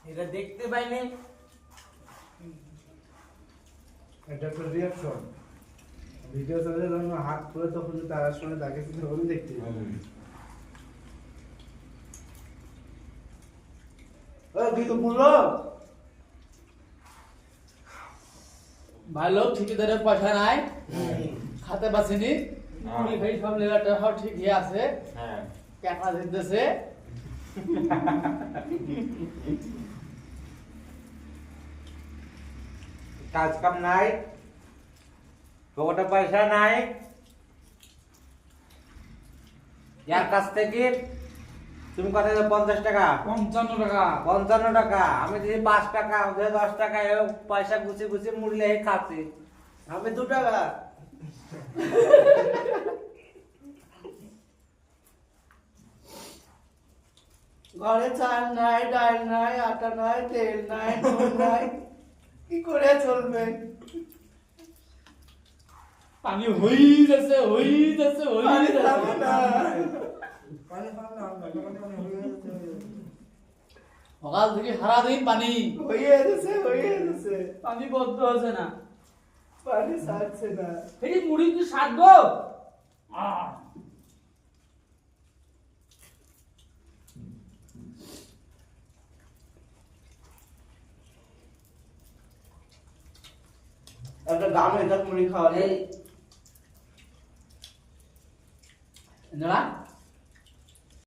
এটা দেখতে পাইনি। এটা একটা রিয়াকশন। ভিডিও চলে যখন হাত পুরো তখন তার সঙ্গে তাকে তখন দেখতে কিন্তু বললো ভালো ঠিকাদারের পয়সা নাই, খাতে পাচ্ছিনি, মুড়ি খাই সব লেলাটা সব ঠিকই আছে, টাকা দিতেছে। কাজ কাম নাই, পকেটে পয়সা নাই, ইয়ার কাছ থেকে তুমি কত 50 টাকা, 55 টাকা, 55 টাকা, আমি দিদি 5 টাকা, 10 টাকা পয়সা গুছি গুছি মুড়লে খাচ্ছি। আমি 2 টাকা। ঘরে চাল নাই, ডাল নাই, আটা নাই, তেল নাই, নুন নাই, কি করে চলবে? পানি হই যাচ্ছে, হই যাচ্ছে, হই যাচ্ছে। সকাল থেকে সারাদিন পানি, হয়ে যাচ্ছে। পানি বন্ধ হচ্ছে না, পানি ছাড়ছে না। এই মুড়ি কি সাধবো? একটা দাম এটা মুড়ি খাওয়ালে দাঁড়া